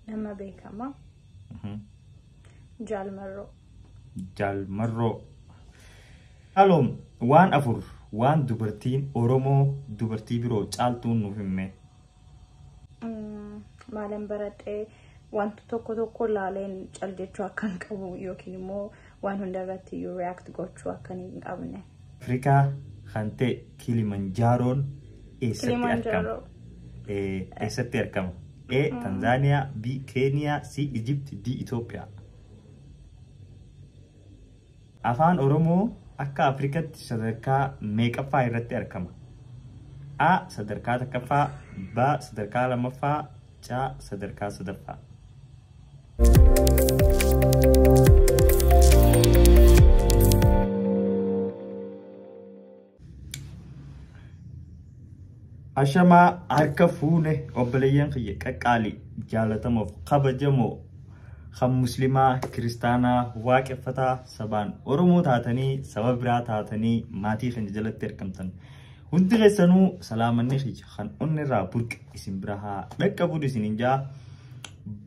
Nama beekama. Jaalmarroo. Jaalmarroo. Shaloom waan afur waan dubartiin Oromoo dubartii biroo caaltuun nuuf hime. Maalan baradhee wanti tokko laaleen cal jechuu akkan qabu yookiin immoo waan hundarratti iyyuu react gochuu akkan hin qabne. Afrikaa kan ta'e Kilimanjaaroon eessatti argama? Eessatti argama? A. Tanzaaniyaa, B. Keeniyaa, C. Egypt, D. Itoophiyaa. Afaan Oromoo akka Afrikaatti sadarkaa meeqaffaa irratti argama? A. Sadarkaa tokkoffaa, B. Sadarkaa lammaffaa, C. Sadarkaa sadaffaa. Ashamaa harka fuune obboleeyyan kiyya qaqqaalii jaalatamuuf kabajamoo kan muslimaa kiristaanaa waaqeffataa sabaan Oromoo taatanii saba biraa taatanii maatii kan jalatti argamtan hundi keessanuu salaamanni kiyya kan onnirraa burqe isin bira haa dhaqqabuun isin jaa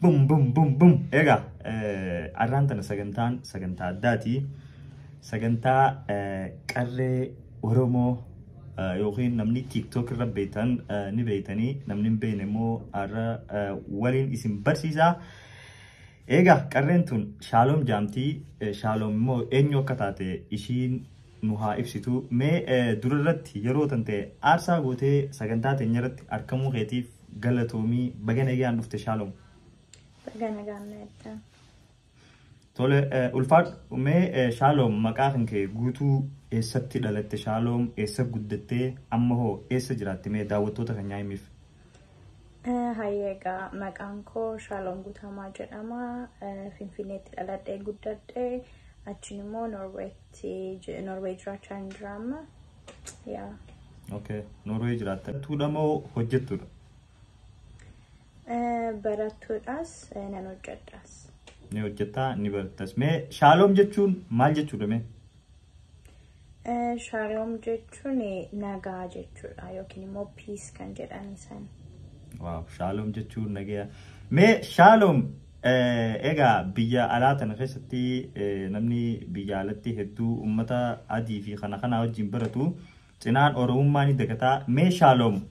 bum egaa arraan tana sagantaa addaati sagantaa qarree Oromoo yookiin namni TikTok irra beektan ni beektanii namni hin beekne immoo arra waliin isin barsiisa. Egaa qarreen tun Shaaloom jaamtii. Shaaloom immoo eenyu akka taate ishiin nu haa ibsitu. Mee durarratti yeroo tante aarsaa gootee sagantaa teenya irratti argamuu keetiif galatoomii baga nagaan dhufte Shaaloom. Baga nagaan dhufte. Tole ulfaadhu mee Shaaloom maqaa kan kee guutuu eessatti dhalatte Shaaloom eessa guddattee amma hoo eessa jiraatte mee daawwattoota kan nyaayimiif? Hayyeegaa maqaan koo Shaaloom Guutamaa jedhama. Finfinneetti dhaladhee guddadhee achiin immoo Norway jiraachaa hin jiraamma. Okay, Norway jiraatte. Barattuudha moo hojjettudha? Barattuudhaas nan hojjedhaas. Ni hojjettaa ni barattas. Mee Shaaloom jechuun maal jechuudha mee? Shaaloom jechuun nagaa jechuudha yookiin immoo peace kan jedhan isaan. Waaw, Shaaloom jechuun nagaa. Mee Shaaloom egaa biyya alaa tana keessatti namni biyya alatti hedduu uummata adii fi kana wajjin baratu cinaan Oromummaa ni dagataa. Mee Shaaloom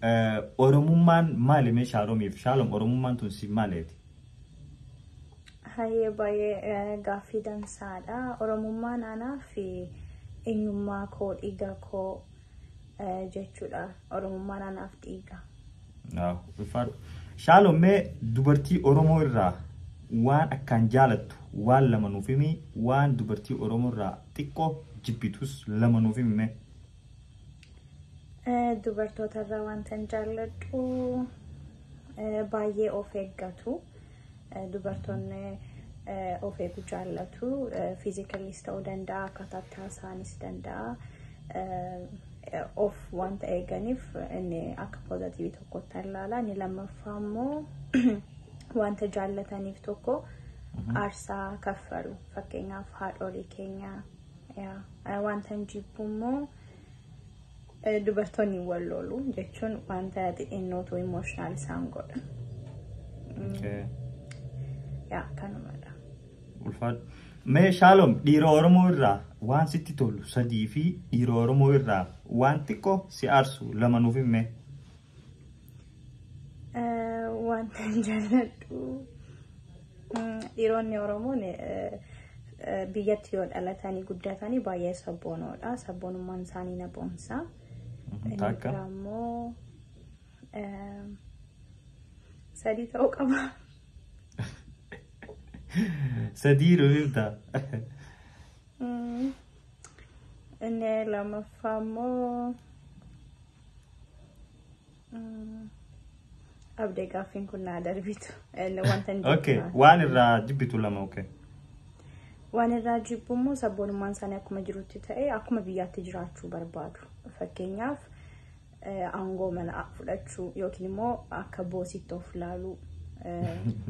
Oromummaan maali mee Shaaloomiif? Shaaloom Oromummaan tun si maaleeti? Hayyee baay'ee gaaffii dansaadha. Oromummaan anaa fi eenyummaa koo dhiiga koo jechuudha. Oromummaan anaaf dhiiga. Shaaloom mee dubartii Oromoo irraa waan akkaan jaalattu waan lama nuuf himi waan dubartii Oromoo irraa xiqqoo jibbitus lama nuuf himi mee? Dubartoota irraa wanta jaalladhu baay'ee of eeggatu. Dubartoonni of eeguu jaallatu. Fiizikalis ta'uu danda'a, akkaataa isaanis danda'a. Of wanta eeganiif inni akka poozitiivii tokkotti ilaala. Inni lammaffaa immoo wanta jaallataniif tokko aarsaa kaffalu. Fakkeenyaaf haadholii keenya. Wanta jibbu immoo dubartoonni wal lolu jechuun wanta xixinnootu emotional isaan godha. Kanumadha. Ulfaadhu. Mee Shaaloom dhiira Oromoo irraa waan sitti tolu sadii fi dhiira Oromoo irraa waan xiqqoo si aarsu lama nuuf himi. Wanta jaalladhu dhiironni Oromoon biyyatti yoo dhalatanii guddatanii baay'ee sabboonoodha. Sabboonummaan isaanii na boonsa. Inni immoo sadii ta'uu qaba. Sadii ruufta. Inni lammaffaa immoo abdee gaaffiin kun naa darbitu. Okay, waan irraa jibbitu lama okay. Waan irraa jibbu immoo sabboonummaan isaanii akkuma jirutti ta'e akkuma biyyaatti jiraachuu barbaadu. Fakkeenyaaf aangoo mana fudhachuu yookiin immoo akka boositti of ilaaluu.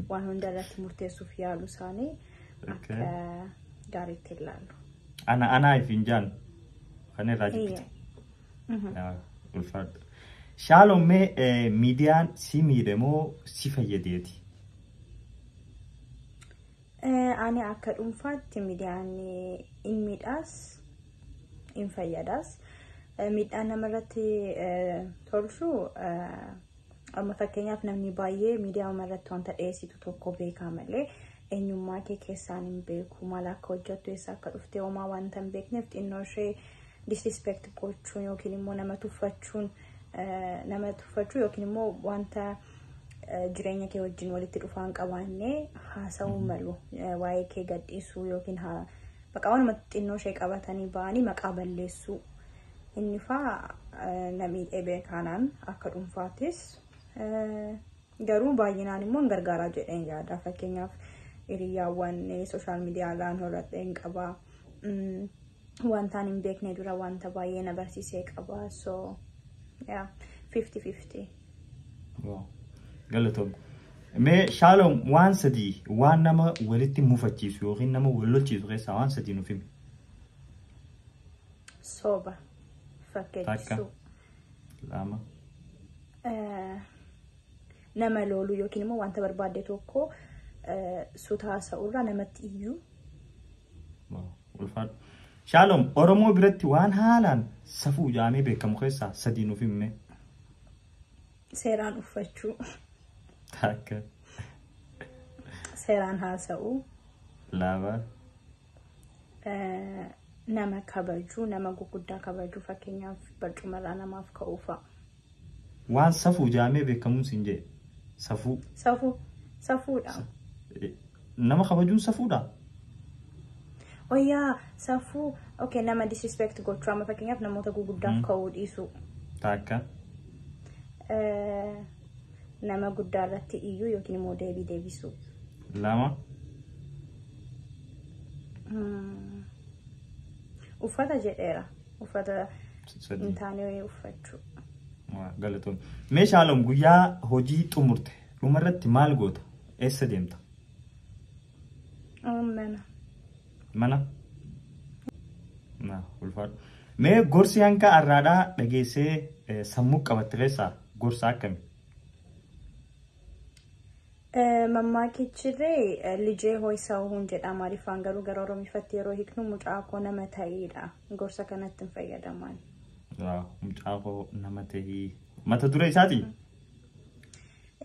Waan hundarratti murteessuuf yaalu isaanii akka gaariitti ilaalu. Anaa ifin jaan kan irraa jibbite. Ulfaadhu. Shaaloom mee miidiyaan si miidhe moo si fayyadeeti? Ani akka dhuunfaatti miidiyaan in miidhaas in fayyadaas. Miidhaan namarratti tolchu amma fakkeenyaaf namni baay'ee miidiyaa namarratti wanta dhiyeessitu tokko beekaa malee eenyummaa kee keessaan hin beeku maal akka hojjettu eessa akka dhuftee homaa wanta hin beekneef xinnoo ishee disrespect gochuun yookiin immoo nama tuffachuu yookiin immoo wanta jireenya kee wajjin walitti dhufaan qabaannee haasa'uu malu waa'ee kee gadhiisuu yookiin maqaa wanuma xinnoo ishee qabatanii ba'anii maqaa balleessuu inni fa'aa namni beekanaan akka dhuunfaattis garuu baay'inaan immoo hin gargaaraa jedheen yaada. Fakkeenyaaf hiriyaawwan sooshaal miidiyaalaan horadheen qabaa wantaan hin beekne dura wanta baay'ee na barsiisee qabaa. So 50-50. Galatoom. Mee Shalom waan sadii waan nama walitti mufachiisu yookiin nama wal lolchiisu keessaa waan sadii nuuf himi. Soba. Fakkeessuu. Lama. Nama loolu yookiin immoo wanta barbaadde tokko sutaasa'urraa namatti iyyuu. Ulfaadhu. Shalom Oromoo biratti waan haalaan safuu jaamee beekamu keessaa sadii nuuf himi. Seeraan uffachuu. Takka. Seeraan haasa'uu. Lama. Nama kabajuu, nama guguddaa kabajuu fakkeenyaaf barcumarraa namaaf ka'uu fa'a. Waan safuu jaamee beekamu siin jee. Safuu. Safuudha. Nama kabajuun safuudha. Oyyaa safuu okay nama disrespect gochuu amma fakkeenyaaf namoota guguddaaf ka'uu dhiisuu. Takka. Nama guddaa irratti iyyuu yookiin immoo deebisuu. Lama. Uffata jedheera. Uffata hin taane uffachuu. Galatoon. Mee Shalom guyyaa hojii xumurte dhumarratti maal goota? Eessa deemta? Mana. Mana? Ulfaadhu. Mee gorsi hanqa arraadhaa dhageessee sammuu qabatte keessaa gorsa akkamii? Mammaa kichirree lijee ho'isaa hun jedha maaliifaan garuu gara Oromiifatti yeroo hiiknu mucaa koo nama ta'eedha. Gorsa kanatti hin fayyadaman. Mucaa koo nama ta'ee mata dura isaati?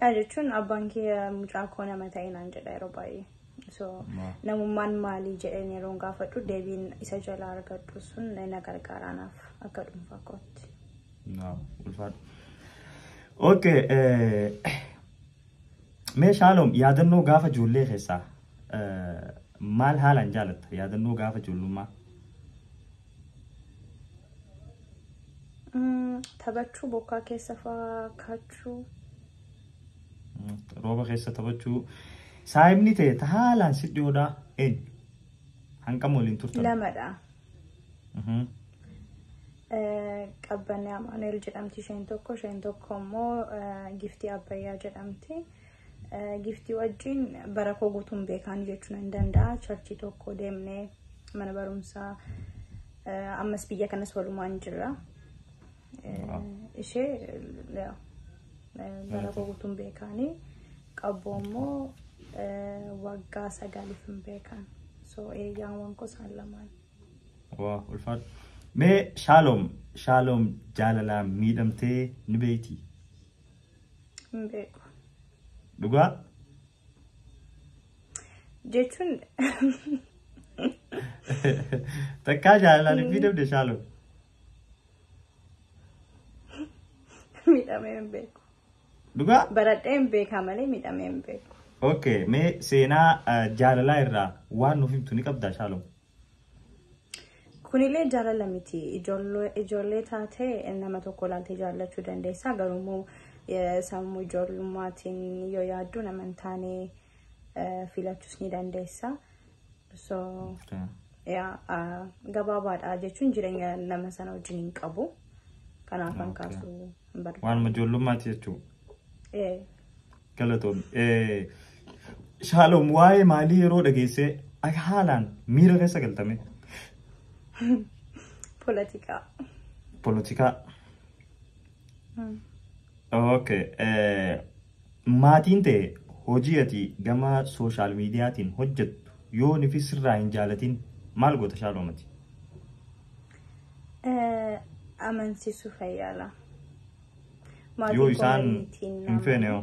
Yaa jechuun abbaan kee mucaa koo nama ta'ee naan jedha yeroo baay'ee. So namummaan maalii jedheen yeroo gaafadhu deebiin isa jala argadhu sun na gargaaraanaaf akka dhuunfaa kootti. Ulfaadhu. Okay. Mee Shalom yaadannoo gaafa ijoollee keessaa maal haalaan jaalatta? Yaadannoo gaafa ijoollummaa? Taphachuu bokkaa keessa fa'aa kaachuu. Rooba keessa taphachuu. Saayibni ta'e haalaan si dhiyoodhaa eenyu? Hanqam waliin turtan? Lamadha. Qabbanee Amaanuel jedhamti isheen tokko immoo Giftii Abbayyaa jedhamti. Giftii wajjin bara koo guutuun beekan jechuun hin danda'a. Charchii tokko deemnee mana barumsaa ammas biyya kanas walumaan jirra. Ishee bara koo guutuun beekanii qabboo immoo waggaa 9 hin beekan. So eeyyaan wankoo isaan lamaan. Ulfaadhu. Mee Shalom jaalalaan miidhamtee ni beektii? Hin beeku. Dhugaa? Jechuun takkaa jaalalaan hin miidhamne Shalom? Miidhamee hin beeku. Dhugaa? Baradhee hin beekaa malee miidhamee hin beeku. Okay, mee seenaa jaalalaa irraa waan nuuf himtu ni qabdaa Shalom? Kunillee jaalala miti. Ijoollee taatee nama tokko laaltee jaallachuu dandeessaa. Garuu sammuu ijoollummaatiin yoo yaaddu nama hin taane filachuus ni dandeessa. So gabaabaadha jechuun jireenya nama sana wajjin hin qabu. Kanaaf kan kaasu hin barbaadu. Waanuma ijoollummaati jechuudha. Galatoom. Shalom waa'ee maalii yeroo dhageessee haalaan miira keessa galtame? Politika. Okay. Maatiin ta'e hojii ati gama sooshaal miidiyaatiin hojjettu yoo ni fi sirraa hin jaalatin maal goota Shaaloomati? Amansiisuu fayyaala. Yoo isaan hin feene yoo?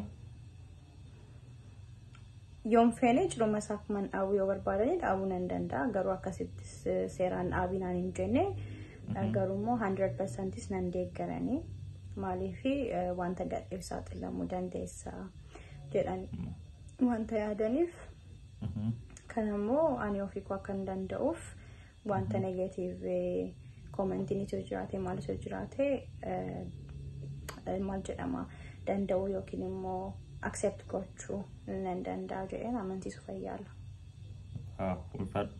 Yoon feene jiruma isaa akkuma dhaabuu yoo barbaadanii dhaabuu nan danda'a. Garuu akkasitti seeraan dhaabinaan hin jenne garuu immoo 100% nan deeggaranii maaliifi wanta gadheef saaxilamuu dandeessa jedhanii wanta yaadaniif kanammoo ani ofii koo akka hin danda'uuf wanta negatiivii koomentiin isoo jiraate maal isoo jiraate maal jedhama danda'uu yookiin immoo accept gochuu nan danda'a jedheen amansiisuu fayyaala. Ulfaadha.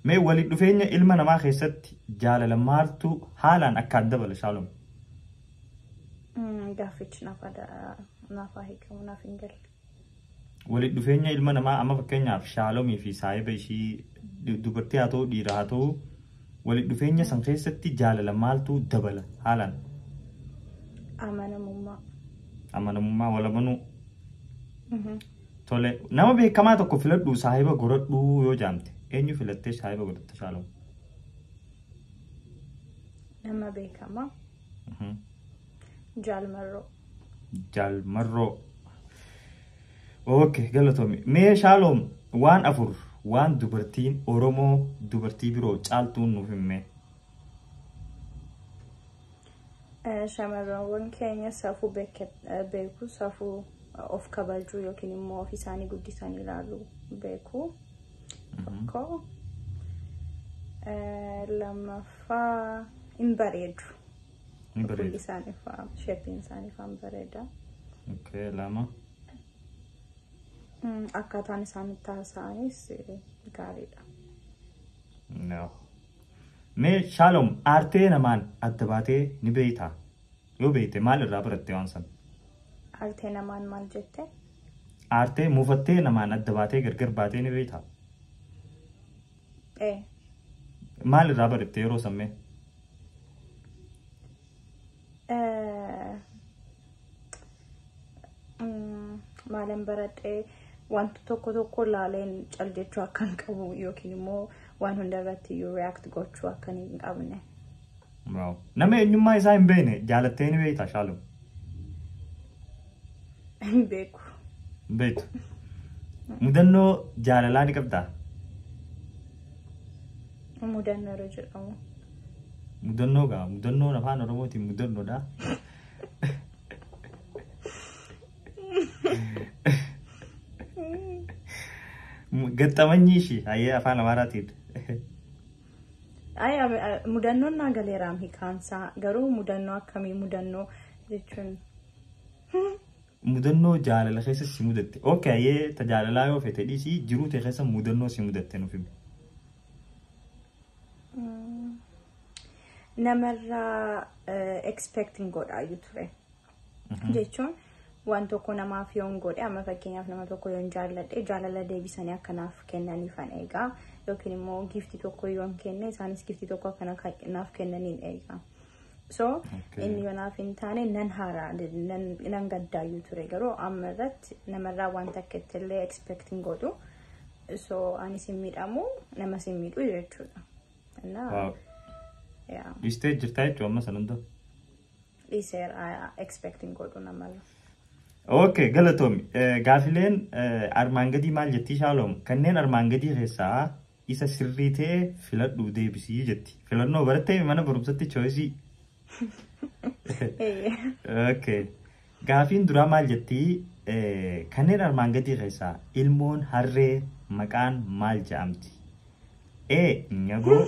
Mee walitti dhufeenya ilma namaa keessatti jaalala maaltu haalaan akka adda bala Shaaloom? Gaaffichi naaf hiikamu naaf hin galle. Walitti dhufeenya ilma namaa amma fakkeenyaaf Shaaloomii fi saahiba ishii dubartii haa ta'u dhiira haa ta'u walitti dhufeenya san keessatti jaalala maaltu dabala haalaan? Amanamummaa. Amanamummaa walamanuu. Tole nama beekamaa tokko filadhu saahiba godhadhu yoo jaamte eenyu filattee saahiba godhatta Shaaloom? Nama beekamaa. Jaalmarroo. Jaalmarroo. Okay, galatoomi. Mee Shaaloom waan afur waan dubartiin Oromoo dubartii biroo caaltuun nuuf himee. Shamarran keenya safuu beeku safuu of kabajuu yookiin immoo of isaanii guddisanii ilaaluu beeku. Tokko lammaffaa hin bareedu. Hin bareedu. Kulli isaanii fa'aa sheepiin isaanii fa'aa bareeda. Okay, lama. Akkaataan isaan taasisanis gaariidha. No. Mee Shaaloom aartee namaan adda baatee ni beektaa? Yoo beekte maal irraa barattee waan san? Aartee namaan maal jette? Aartee muufattee namaan adda baatee gargar baatee ni beektaa? Maal irraa barattee yeroo sammee? Maalan baradhee wanti tokko laaleen caljechuu akka hin qabu yookiin immoo waan hunda irratti react gochuu akka hin qabne. Wow. Nama eenyummaa isaa hin beekne jaalattee ni beektaa Shaaloom? Hin beeku. Hin beektu. Mudannoo jaalalaa ni qabdaa? Mudannoo yeroo jedhamu. Mudannoo gaa mudannoon afaan Oromootiin mudannoodha. Gaxxamanyi ishii hayyee afaan Amaaraatiin. Mudannoon naa galeeraam hiikaansaa garuu mudannoo akkamii mudannoo jechuun. Mudannoo jaalala keessa si mudatte. Okay, hayyee tajaalalaa yoo fete dhiisii jiruu ta'e keessa mudannoo si mudatte nuuf himi. Namarraa expecting godhaayyuu ture. Jechuun waan tokko namaaf yoon godhe amma fakkeenyaaf nama tokko yoon jaalladhe jaalala deebisanii akkanaaf kennaniifan eegaa yookiin immoo giftii tokko yoon kenne isaanis giftii tokko akkanaaf kennaniin eegaa. So inni yoonaaf hin taane nan haaraa nan gaddaayyuu ture garuu amma irratti namarraa wanta akka ittillee expecting godhu so anis hin miidhamu namas hin miidhu jechuudha. Dhiistee jirtaa jechuudha amma sanunda? Dhiiseera expecting godhu namarra. Okay, galatoomi. Gaafileen armaan gadii maal jettii Shaaloom? Kanneen armaan gadii keessaa isa sirrii ta'e filadhuu deebisii jetti. Filannoo barattee mana barumsatti choosii. Okay. Gaafiin duraa maal jettii? Kanneen armaan gadii keessaa ilmoon harree maqaan maal jedhamti? A. Nyagoo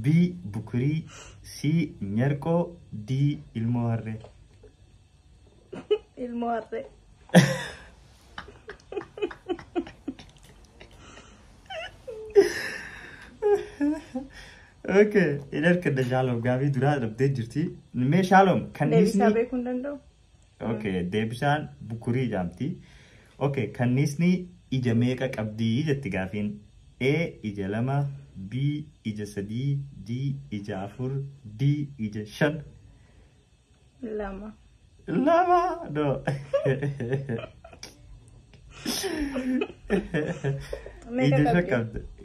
B. Bukurii C. Nyarqoo D. Ilmoo harree. Ilmoo harree. Okay, idarkadda Shaaloom gaafii duraa dhabdee jirti. Mee Shaaloom kanniisni deebisaa beekuu hin danda'u? Okay, deebisaan bukurii jedhamti. Okay, kanniisni ija meeqa qabdii jetti gaafiin? A. Ija 2 B. Ija 3 D. Ija 4 D. Ija 5 Lama. No.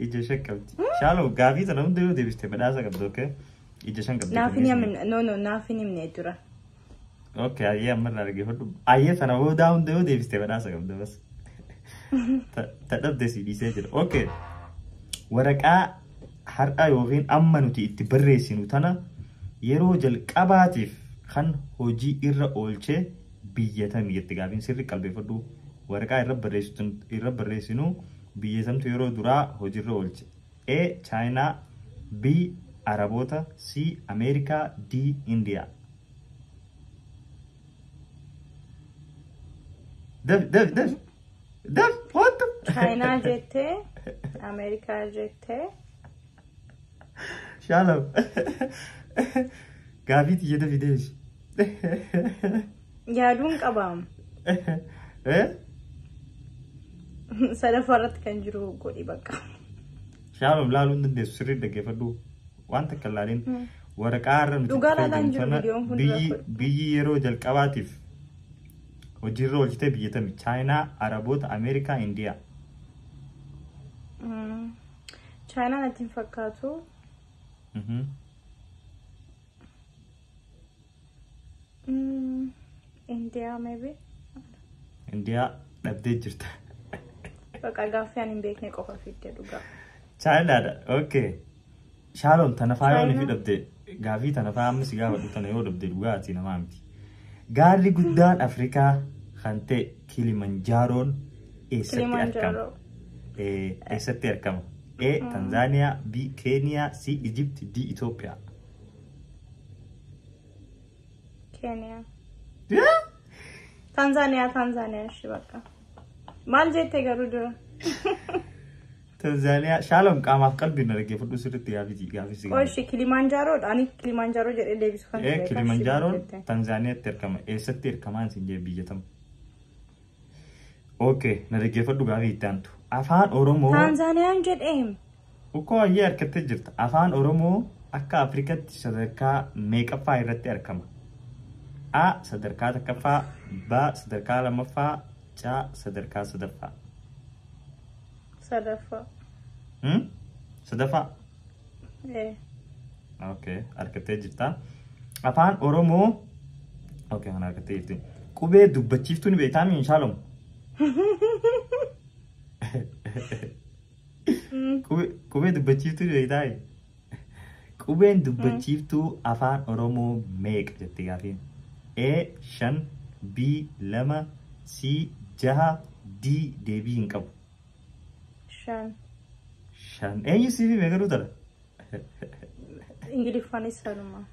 ija shakkabdi. Shaaloo gaafii sana hunda yoo deebiste badhaasa qabdu okay? Ija shan qabdi. Naafin himne dura. Okay, ayyee ammarraa dhaggeeffadhu. Ayyee sana hunda yoo deebiste badhaasa qabdu bas. Ta dhabde si dhiisee jira. Okay. Waraqaa har'a yookiin amma nuti itti barreessinu tana yeroo jalqabaatiif kan hojii irra oolchee biyyatamii jetti gaafiin sirri qalbeeffadhu. Waraqaa irra barreessinu biyyatamtu yeroo duraa hojiirra oolche. A. Chaayinaa, B. Araboota, C. Ameerikaa, D. Indiyaa. Daf, what the? Chaayinaa jettee, Ameerikaa jettee. Shaaloo. Gaafii xiyyeeta fidees. Yaaduun qabaam. Sadaffaa irratti kan jiru godhi bakka. Shaaloo laaluun dandeessu sirrii dhaggeeffadhu. Wanta akka laaliin waraqaa irra nuti biyyi yeroo jalqabaatiif hojiirra oolchitee biyyatami Chaayinaa, Araboota, Ameerikaa, Indiyaa. Chaayinaa natti hin fakkaatu. Indiyaa maybe. Indiyaa dhabdee jirta. Bakka gaaffii ani hin beekne qofa fidde dhugaa. Chaayinaadha. Okay. Shaaloon tana faayoo ni fidabde gaafii tana faayoo amma si gaafadhu tana yoo dhabde dhugaa ati namaa miti. Gaarri guddaan Afrikaa kan ta'e Kilimanjaaroon eessatti argama? Eessatti argama? A. Tanzaaniyaa, B. Keeniyaa, C. Egypt, D. Itoophiyaa. Kenya. Tanzaaniyaa shi bakka. Maal jettee garuu dura? Tanzaaniyaa shaaloon qaamaaf qalbiin dhaggeeffadhu sirriitti gaafii. Oshi Kilimanjaaroodha. Ani Kilimanjaaroo jedhee deebisu kan ta'e. Kilimanjaaroon Tanzaaniyaatti argama. Eessatti argamaan siin jee biyyatamu. Okay, na dhaggeeffadhu gaafii itti aantu. Afaan Oromoo. Tanzaaniyaan jedheem. Ukkoo ayyee harkattee jirta. Afaan Oromoo akka Afrikaatti sadarkaa meeqaffaa irratti argama? A. Sadarkaa takkaffaa, B. Sadarkaa lammaffaa, C. Sadarkaa sadaffaa. Sadaffaa. Sadaffaa? Okay, harkattee jirta. Afaan Oromoo. Okay, kan harkattee jirti. Qubee dubbachiiftuu ni beektaa miin Shaaloom? Qubee dubbachiiftuu ni beektaa? Qubeen dubbachiiftuu afaan Oromoo meeqa jettee gaafiin? A. 5, B. 2, C. 6, D. deebii hin qabu. 5. Eenyu siifii meeqa duutara? Ingiliffaanis sanuma.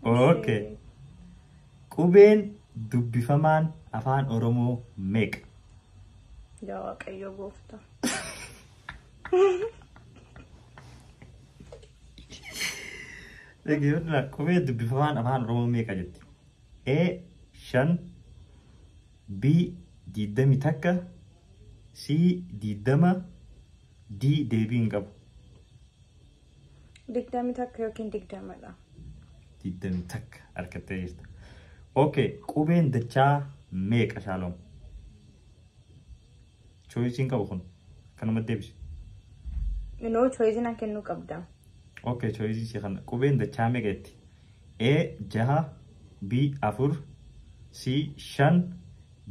Okay. Qubeen dubbifamaan afaan Oromoo meeqa? Yaa Waaqayyo gooftaa. Qubeen dubbifamaan afaan Oromoo meeqa jetti? A. 5, B. 21, C. 20, D. deebii hin qabu. 21 yookiin 20dha. 21 harkattee jirta. Okay, qubeen dachaa meeqa Shaaloom? Choisiin qabu kun kanuma deebisi. No choisiin akka kennuu qabda. Okay, choisii kana qubeen dachaa meeqa jetti? A. 6, B. 4, C. 5,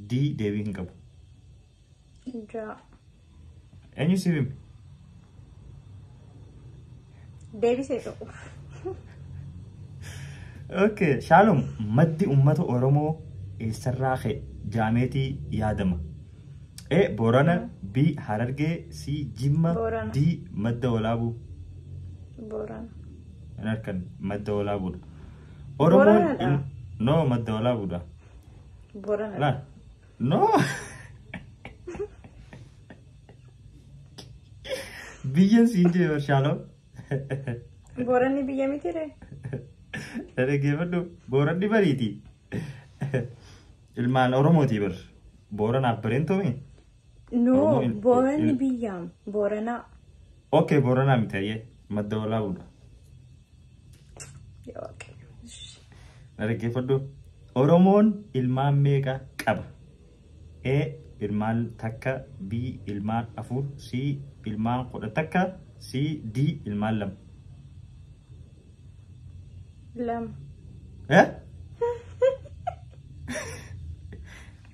D. deebii hin qabu. 6. Eenyu siif hime? Deebisee qabu. Okay, Shaaloom maddi uummata Oromoo eessarraa ka'e jaameetii yaadama? A. Boorana, B. Harargee, C. Jimma, D. madda walaabuu. Boorana. Kan harkan madda walaabuudha. Oromoon no madda walaabuudha. Boorana. No. Biyyan siin jee Shaaloom. Booranni biyya miti re. Dhaggeeffadhu Booranni bariiti. Ilmaan Oromootii bar. Booranaaf bareentomi? No, Booranni biyyaam. Booranaa. Okay, Booranaa miti ayyee madda walaabuudha. Dhaggeeffadhu Oromoon ilmaan meeqa qaba? A. ilmaan takka B ilmaan afur C ilmaan 10 takka C D ilmaan 2 lama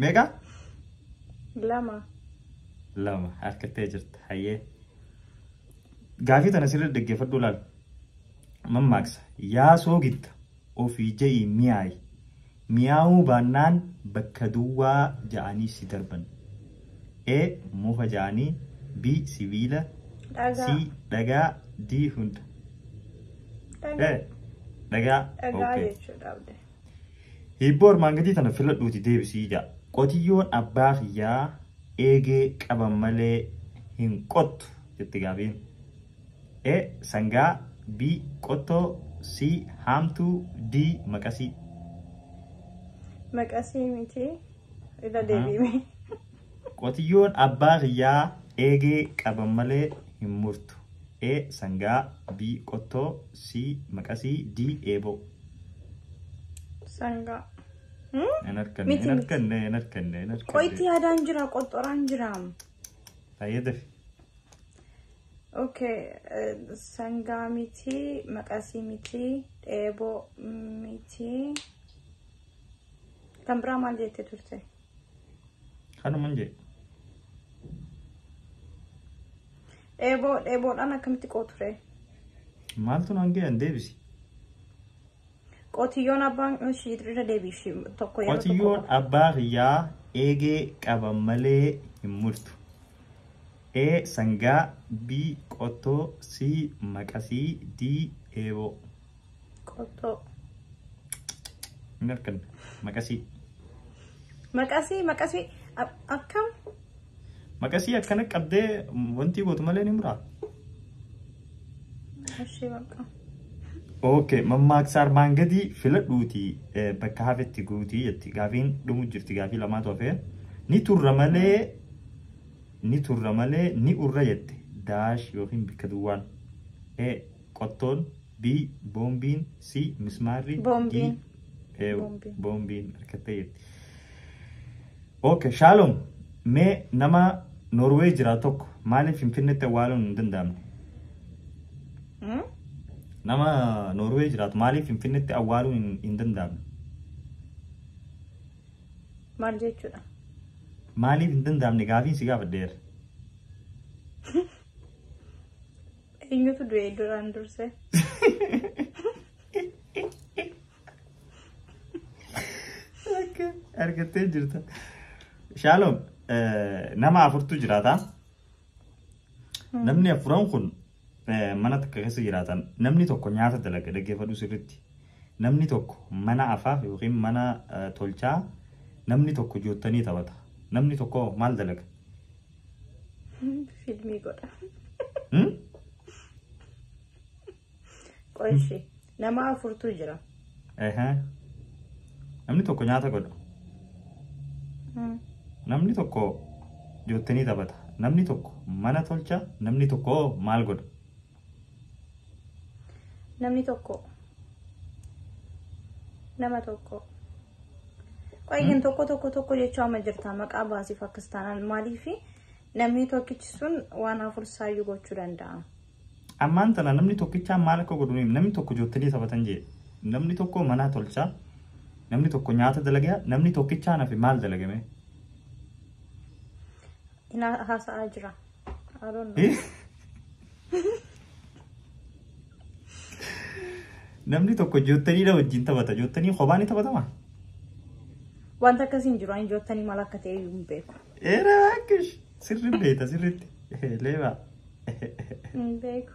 meeqa lama harkattee jirta hayyee gaafii tana sirriitti dhaggeeffadhu laal mammaaksa yaa soogitta ofii ja'ii mi'aayi mi'aawuu baannaan bakka duwwaa ja'anii si darban A muka ja'anii B sibiila C dhagaa D hunda dhagaa jechuudha. hibboo armaan gadii tana filadhuuti deebisii ja'a qotiyyoon abbaa kiyyaa eegee qaban malee hin qottu jetti gaafiin A sangaa B qottoo C haamtuu D maqasii miti ila deebime qotiyyoon abbaa kiyyaa eegee qaban malee hin murtu A sangaa B qottoo C maqasii D eeboo sangaa en arkanne qoyti yaadaan jira qottoraan jira tayyadaf okay sangaa miti maqasii miti eeboo miti kan biraa maal jette turte kanuman jee eeboodhaan akkamitti qoture maaltu naan ga'an deebisi qotiyyoon abbaan ishii irra deebiishi tokko yeroo qotiyyoon abbaa kiyyaa eegee qaban malee hin murtu A sangaa B qottoo C maqasii D eeboo qottoo hin arkan maqasii akkam maqasii akkana qabdee wanti gootu malee ni muraa ashii baqa okay mammaaksa armaan gadii filadhuuti bakka hafetti guutii jetti gaafiin dhumu jirti gaafii lamaatu hafee ni turra malee ni urra jette daash yookiin bikka duwwaan A qottoon B boombiin C mismaarri D boombiin harkattee jetti okay Shalom mee nama Norway jira tokko maaliif Finfinneetti awwaaluun hin danda'amne nama Norway jiraatu maaliif Finfinneetti awwaaluun hin danda'amne maal jechuudha maaliif hin danda'amne gaafiin si gaafadheera eenyutu du'e duraan dursee argattee jirta Shalom nama afurtu jiraata namni afuran kun mana takka keessa jiraatan namni tokko nyaata dalaga dhaggeeffadhu sirriitti namni tokko mana afaaf yookiin mana tolchaa namni tokko joottanii taphata namni tokko maal dalaga filmii godha qoyshi nama afurtu jira namni tokko nyaata godha namni tokko joottanii taphata namni tokko mana tolcha namni tokko maal godha namni tokko nama tokko qoyyin tokko jechaa ma jirta maqaa baasiif akkas taanaan maaliifi namni tokkichi sun waan afur saayyuu gochuu danda'a ammaan tana namni tokkichaan maal akka godhu namni tokko joottanii taphatan jee namni tokko mana tolcha namni tokko nyaata dalagaa namni tokkichaan hafe maal dalagame ina haasa'aa jira I don't know namni tokko joottaniidha wajjin taphata joottanii kophaa ni taphatama wanta akkasiin jiru ani joottanii maal akka ta'e hin beeku era akkish sirri beeta sirritti leeba hin beeku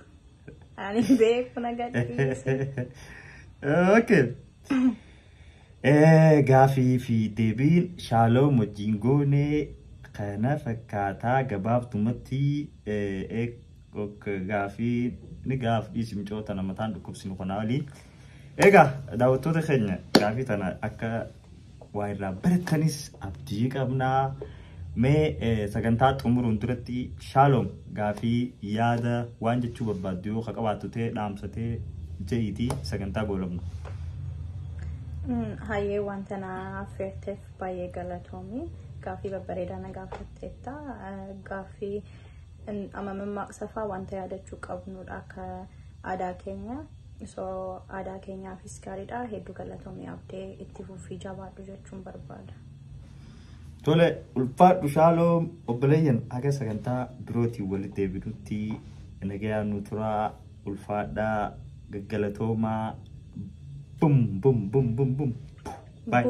ani beeku nagadhiise okay gaafii fi deebiin Shalom wajjin goonee kana fakkaataa gabaabtumatti gaafii ni gaafii simcoota namataan dhukkubsinu kanaa olii egaa daawwattoota keenya gaafii tana akka waa irraa barattanis abdii qabnaa mee sagantaa xumuruun duratti Shalom gaafii yaada waan jechuu barbaaddu yoo qabaattu ta'e dhaamsatee je'iitii sagantaa goolabna hayyee wanta na affeerteef baay'ee galatoomii gaaffii babbareedaa na gaafatteetta. Gaaffii amma mammaqsafaa wanta yaadachuu qabnudha akka aadaa keenya. So aadaa keenyaafis gaariidha. Hedduu galatoomii abdee itti fufii jabaadhu jechuun barbaada. Tole ulfaadhu Shaaloom obboleeyyan haga sagantaa birootii walitti deebinutti nagayaa nu turaa ulfaadhaa gaggalatoomaa bum bum bum bum bum. Bye.